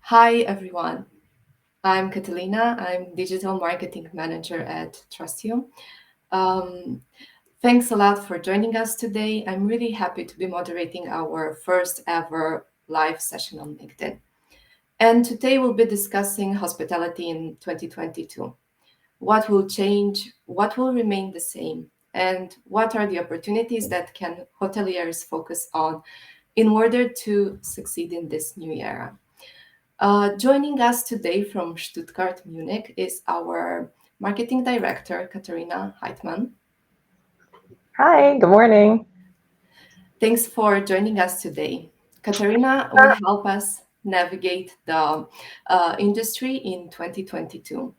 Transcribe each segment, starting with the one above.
Hi, everyone. I'm Catalina. I'm Digital Marketing Manager at TrustYou. Um, Thanks a lot for joining us today. I'm really happy to be moderating our first ever live session on LinkedIn. And today we'll be discussing hospitality in 2022. What will change? What will remain the same? And what are the opportunities that can hoteliers focus on in order to succeed in this new era? Joining us today from Stuttgart, Munich, is our marketing director, Katharina Heitmann. Hi, good morning. Thanks for joining us today. Katharina will help us navigate the industry in 2022.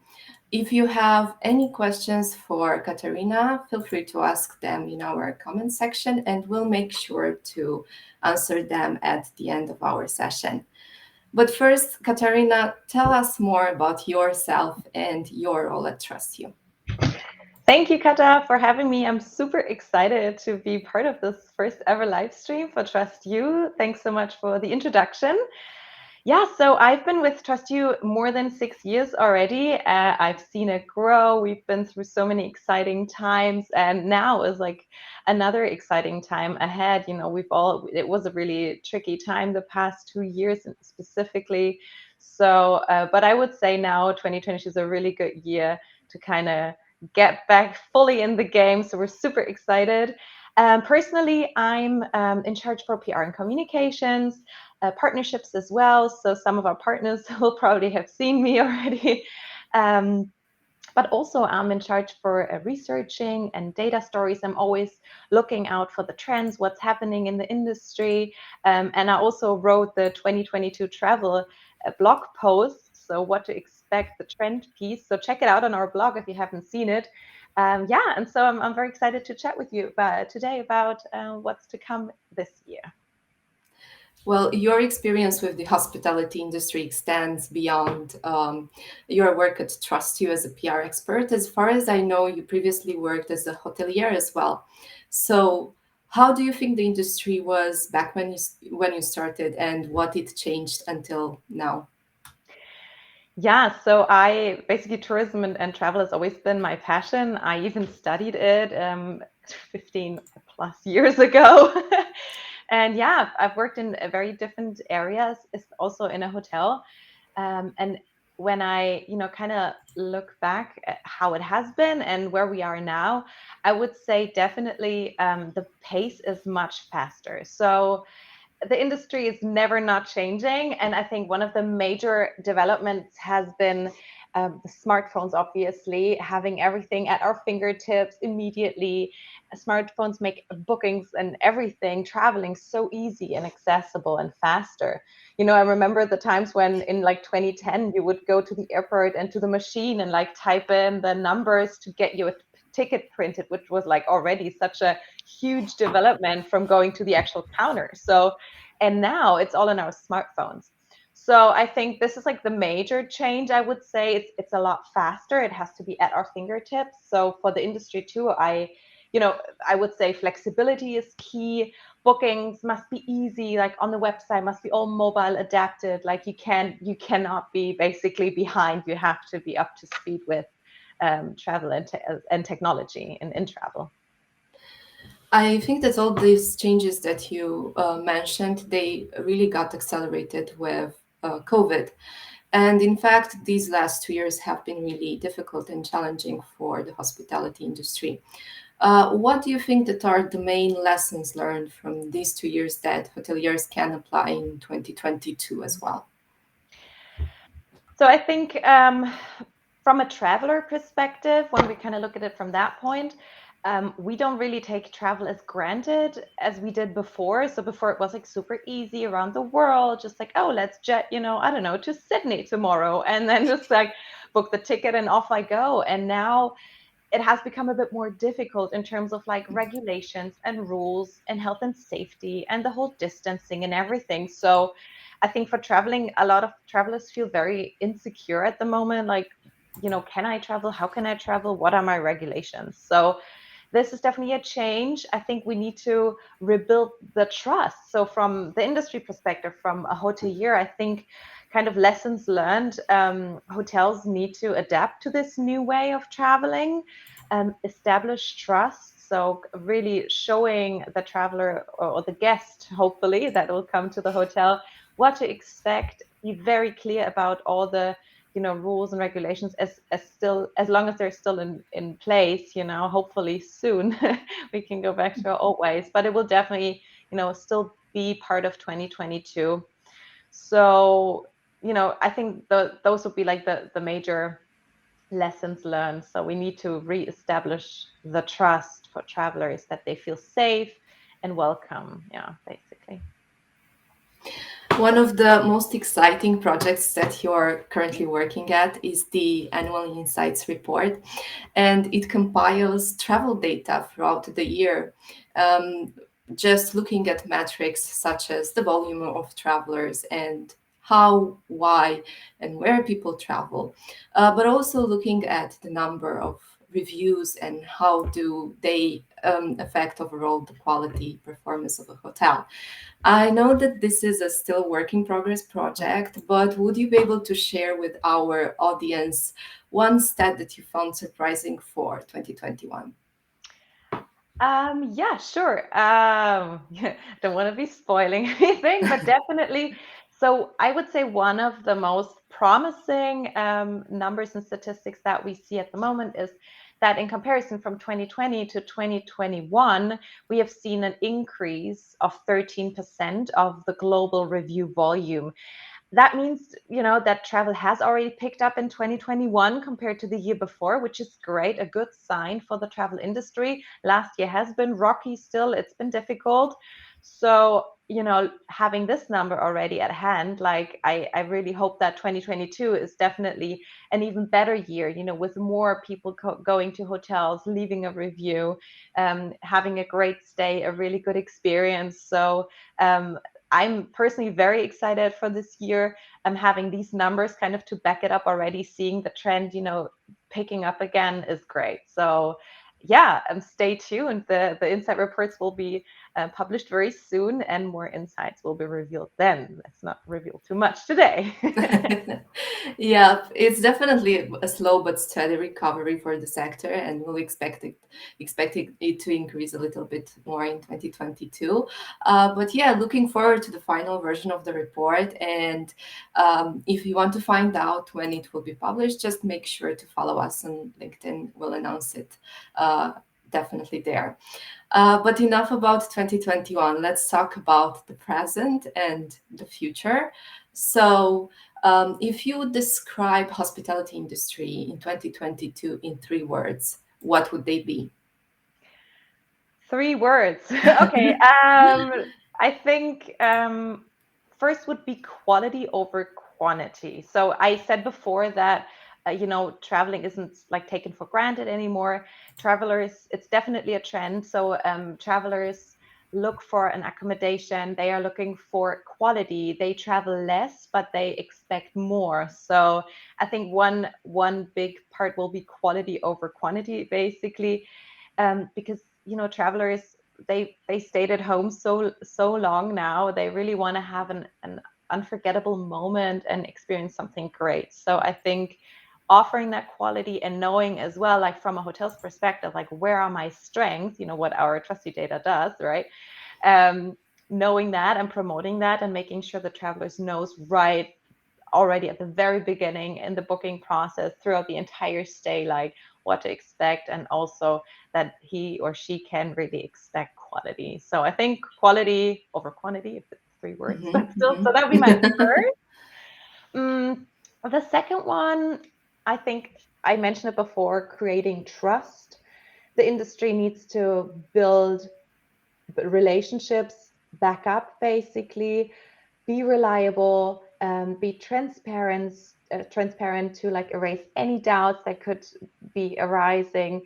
If you have any questions for Katharina, feel free to ask them in our comment section, and we'll make sure to answer them at the end of our session. But first, Katharina, tell us more about yourself and your role at TrustYou. Thank you, Kata, for having me. I'm super excited to be part of this first ever live stream for Trust You. Thanks so much for the introduction. Yeah, so I've been with Trust You more than 6 years already. I've seen it grow. We've been through so many exciting times, and now is like another exciting time ahead. It was a really tricky time the past 2 years specifically. But I would say now 2022 is a really good year to kind of get back fully in the game. So we're super excited. Personally, I'm in charge for PR and communications, partnerships as well. So some of our partners will probably have seen me already. Um, but also I'm in charge for researching and data stories. I'm always looking out for the trends, what's happening in the industry. And I also wrote the 2022 travel blog post. So what to expect, the trend piece. So check it out on our blog if you haven't seen it. Yeah, and so I'm very excited to chat with you today about what's to come this year. Well, your experience with the hospitality industry extends beyond your work at TrustYou as a PR expert. As far as I know, you previously worked as a hotelier as well. So, how do you think the industry was back when you started, and what it changed until now? Yeah, so I basically tourism and travel has always been my passion. I even studied it 15 plus years ago. And yeah, I've worked in very different areas, also in a hotel. And when I, kind of look back at how it has been and where we are now, I would say definitely the pace is much faster. So the industry is never not changing. And I think one of the major developments has been the smartphones, obviously, having everything at our fingertips immediately. Smartphones make bookings and everything, traveling so easy and accessible and faster. I remember the times when in like 2010, you would go to the airport and to the machine and like type in the numbers to get your ticket printed, which was like already such a huge development from going to the actual counter. And now it's all on our smartphones. So I think this is like the major change. I would say it's a lot faster. It has to be at our fingertips. So for the industry too, I would say flexibility is key. Bookings must be easy, like on the website, must be all mobile adapted. Like you cannot be basically behind. You have to be up to speed with travel and technology in travel. I think that all these changes that you mentioned, they really got accelerated with COVID. And in fact, these last 2 years have been really difficult and challenging for the hospitality industry. What do you think that are the main lessons learned from these 2 years that hoteliers can apply in 2022 as well? So I think from a traveler perspective, when we kind of look at it from that point, we don't really take travel as granted as we did before. So before it was like super easy around the world, just like, oh, let's jet, I don't know, to Sydney tomorrow, and then just like book the ticket and off I go. And now it has become a bit more difficult in terms of like regulations and rules and health and safety and the whole distancing and everything. So I think for traveling, a lot of travelers feel very insecure at the moment. Like, can I travel? How can I travel? What are my regulations? So this is definitely a change. I think we need to rebuild the trust. So from the industry perspective, from a hotelier, I think kind of lessons learned. Hotels need to adapt to this new way of traveling, establish trust. So really showing the traveler or the guest, hopefully, that will come to the hotel, what to expect. Be very clear about all the rules and regulations as long as they're still in place. Hopefully soon we can go back to our old ways, but it will definitely still be part of 2022. So I think those would be like the major lessons learned. So we need to reestablish the trust for travelers, that they feel safe and welcome. Yeah, basically. One of the most exciting projects that you're currently working at is the Annual Insights Report, and it compiles travel data throughout the year. Um, just looking at metrics such as the volume of travelers and how, why, and where people travel, but also looking at the number of reviews and how do they affect overall the quality performance of a hotel. I know that this is a still work in progress project, but would you be able to share with our audience one stat that you found surprising for 2021? Yeah, sure. Don't want to be spoiling anything, but definitely. So I would say one of the most promising numbers and statistics that we see at the moment is that in comparison from 2020 to 2021, we have seen an increase of 13% of the global review volume. That means, that travel has already picked up in 2021 compared to the year before, which is great, a good sign for the travel industry. Last year has been rocky still, it's been difficult. So, having this number already at hand, like I really hope that 2022 is definitely an even better year, with more people going to hotels, leaving a review, having a great stay, a really good experience. So, I'm personally very excited for this year. I'm having these numbers kind of to back it up already, seeing the trend, picking up again is great. So yeah, stay tuned. The insight reports will be published very soon, and more insights will be revealed then. Let's not reveal too much today. Yeah, it's definitely a slow but steady recovery for the sector, and we'll expect it to increase a little bit more in 2022. But yeah, looking forward to the final version of the report. And if you want to find out when it will be published, just make sure to follow us on LinkedIn. We'll announce it definitely there. But enough about 2021. Let's talk about the present and the future. So, if you would describe hospitality industry in 2022 in three words, what would they be? 3 words. Okay. I think first would be quality over quantity. So I said before that traveling isn't like taken for granted anymore. Travelers, it's definitely a trend. So travelers look for an accommodation. They are looking for quality. They travel less, but they expect more. So I think one big part will be quality over quantity, basically, because travelers, they stayed at home so long now. They really want to have an unforgettable moment and experience something great. So I think offering that quality and knowing as well, like from a hotel's perspective, like where are my strengths, what our TrustYou data does, right? um, Knowing that and promoting that and making sure the travelers knows right already at the very beginning in the booking process throughout the entire stay, like what to expect, and also that he or she can really expect quality. So I think quality over quantity, if it's 3 words, but Mhm, still, so that would be my mhm. first. Mm, the second one, I think I mentioned it before, creating trust. The industry needs to build relationships back up, basically be reliable, be transparent to like erase any doubts that could be arising.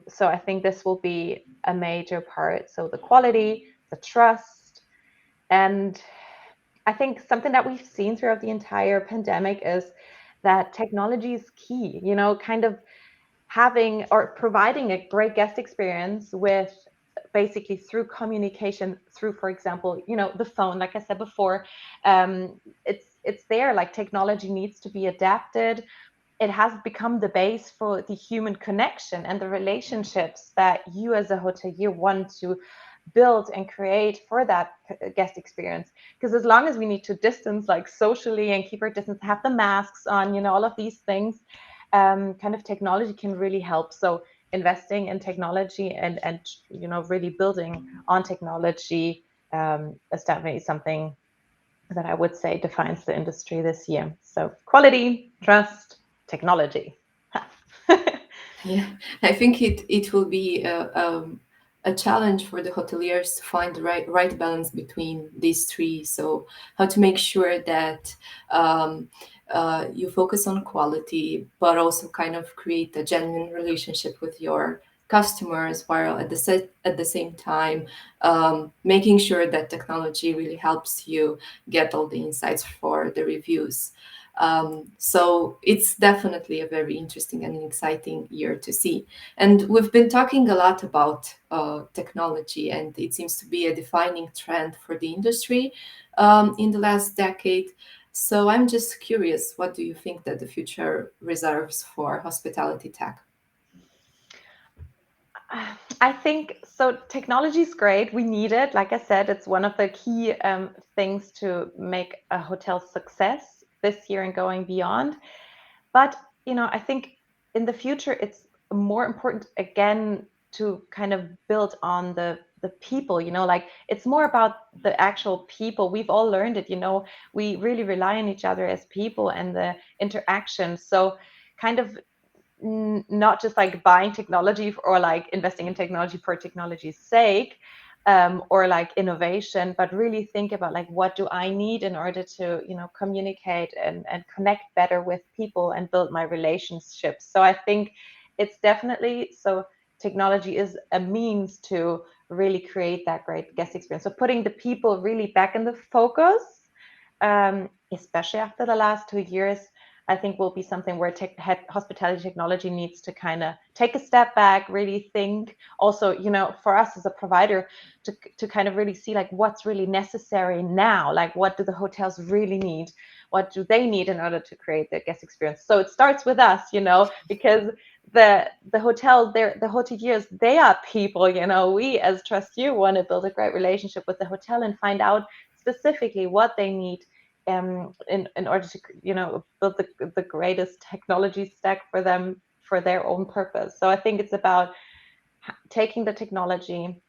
So I think this will be a major part. So the quality, the trust, and I think something that we've seen throughout the entire pandemic is that technology is key, kind of having or providing a great guest experience with basically through communication through, for example, the phone, like I said before. it's there. Like technology needs to be adapted. It has become the base for the human connection and the relationships that you as a hotelier want to build and create for that guest experience. Because as long as we need to distance like socially and keep our distance, have the masks on, all of these things, kind of technology can really help. So investing in technology and really building on technology is definitely something that I would say defines the industry this year. So quality, trust, technology. Yeah, I think it will be a challenge for the hoteliers to find the right balance between these three. So how to make sure that um, you focus on quality, but also kind of create a genuine relationship with your customers, while at the same time making sure that technology really helps you get all the insights for the reviews. So it's definitely a very interesting and exciting year to see. And we've been talking a lot about technology, and it seems to be a defining trend for the industry in the last decade. So I'm just curious, what do you think that the future reserves for hospitality tech? I think so. Technology is great. We need it. Like I said, it's one of the key things to make a hotel success this year and going beyond. But, I think in the future, it's more important again to kind of build on the people, like it's more about the actual people. We've all learned it, we really rely on each other as people and the interaction. So kind of not just like buying technology or like investing in technology for technology's sake, or like innovation, but really think about like what do I need in order to communicate and connect better with people and build my relationships. So I think it's definitely so technology is a means to really create that great guest experience. So putting the people really back in the focus, especially after the last 2 years, I think will be something where hospitality technology needs to kind of take a step back, really think. Also, for us as a provider, to kind of really see like what's really necessary now, like what do the hotels really need, what do they need in order to create their guest experience. So it starts with us, because the hotel, the hoteliers, they are people. We as TrustYou want to build a great relationship with the hotel and find out specifically what they need in order to build the greatest technology stack for them for their own purpose. So I think it's about taking the technology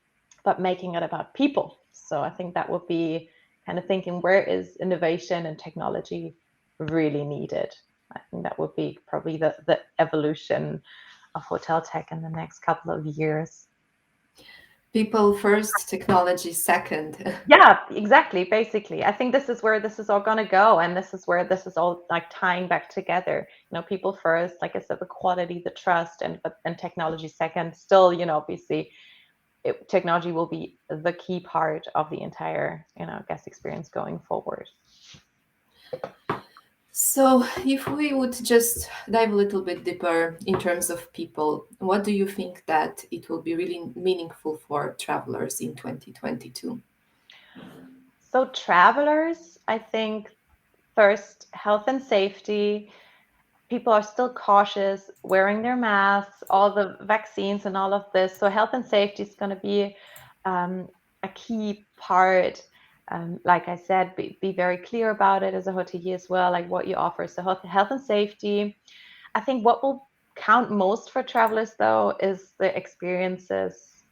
but making it about people. So I think that would be kind of thinking, where is innovation and technology really needed? I think that would be probably the evolution of hotel tech in the next couple of years. People first, technology second. Yeah, exactly. Basically, I think this is where this is all going to go. And this is where this is all like tying back together. People first, like I said, the quality, the trust, and technology second. Still, obviously, technology will be the key part of the entire, guest experience going forward. So, if we would just dive a little bit deeper in terms of people, what do you think that it will be really meaningful for travelers in 2022? So, travelers, I think first, health and safety. People are still cautious, wearing their masks, all the vaccines and all of this. So health and safety is going to be a key part. Like I said, be very clear about it as a hotelier as well, like what you offer. So health and safety. I think what will count most for travelers, though, is the experiences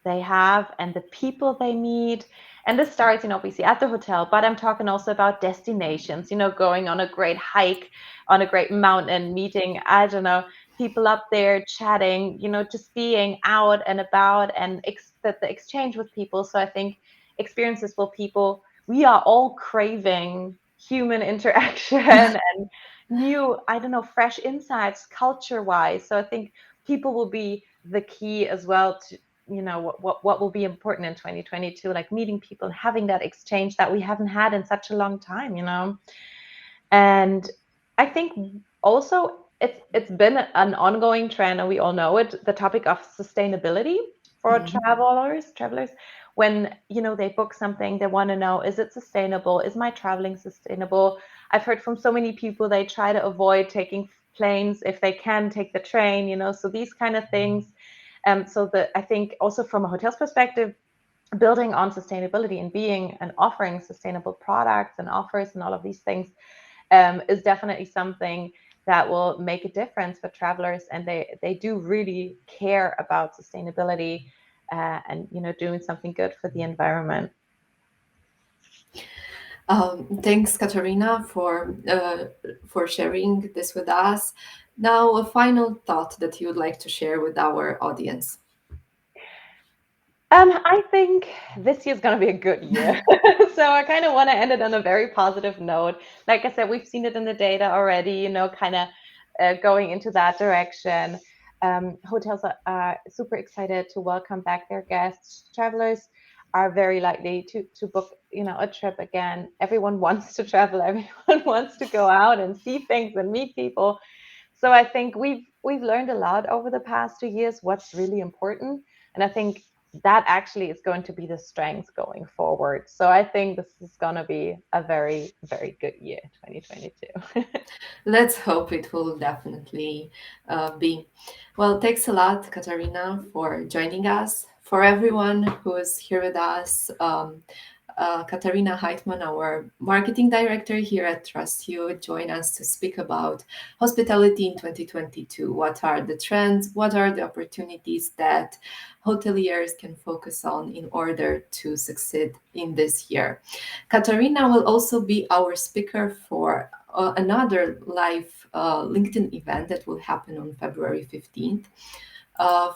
they have and the people they meet. And this starts, obviously at the hotel, but I'm talking also about destinations, going on a great hike, on a great mountain, meeting, I don't know, people up there chatting, just being out and about and the exchange with people. So I think experiences for people, we are all craving human interaction and new, I don't know, fresh insights culture wise. So I think people will be the key as well to, what will be important in 2022, like meeting people and having that exchange that we haven't had in such a long time. And I think also it's been an ongoing trend, and we all know it, the topic of sustainability. for Mhm. travelers, when they book something, they want to know, is it sustainable? Is my traveling sustainable? I've heard from so many people they try to avoid taking planes if they can take the train, so these kind of things. So that I think also from a hotel's perspective, building on sustainability and being and offering sustainable products and offers and all of these things is definitely something that will make a difference for travelers, and they do really care about sustainability and doing something good for the environment. Thanks, Katharina, for sharing this with us. Now, a final thought that you would like to share with our audience. I think this year's going to be a good year. So I kind of want to end it on a very positive note. Like I said, we've seen it in the data already, kind of going into that direction. Hotels are super excited to welcome back their guests. Travelers are very likely to book, a trip again. Everyone wants to travel. Everyone wants to go out and see things and meet people. So I think we've learned a lot over the past 2 years what's really important, and I think that actually is going to be the strength going forward. So I think this is going to be a very, very good year, 2022. Let's hope it will definitely be. Well, thanks a lot, Katharina, for joining us. For everyone who is here with us, Katharina Heitmann, our marketing director here at TrustYou, joined us to speak about hospitality in 2022. What are the trends? What are the opportunities that hoteliers can focus on in order to succeed in this year? Katharina will also be our speaker for another live LinkedIn event that will happen on February 15th.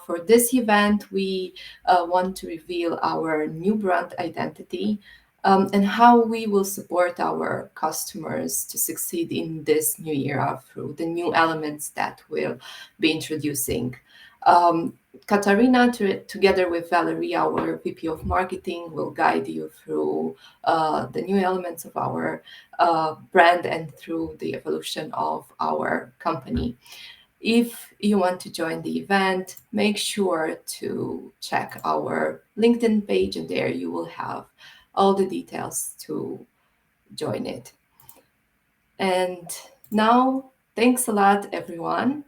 For this event, we want to reveal our new brand identity and how we will support our customers to succeed in this new era through the new elements that we'll be introducing. Um, Katharina, together with Valerie, our VP of Marketing, will guide you through the new elements of our brand and through the evolution of our company. If you want to join the event, make sure to check our LinkedIn page, and there you will have all the details to join it. And now, thanks a lot, everyone,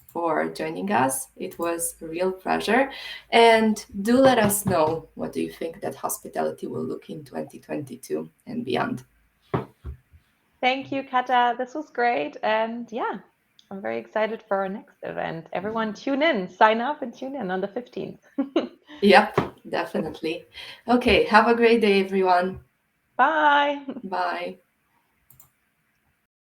for joining us. It was a real pleasure. And do let us know, what do you think that hospitality will look in 2022 and beyond. Thank you, Kata. This was great. And yeah, I'm very excited for our next event. Everyone tune in, sign up and tune in on the 15th. Yep, definitely. Okay, have a great day, everyone. Bye. Bye.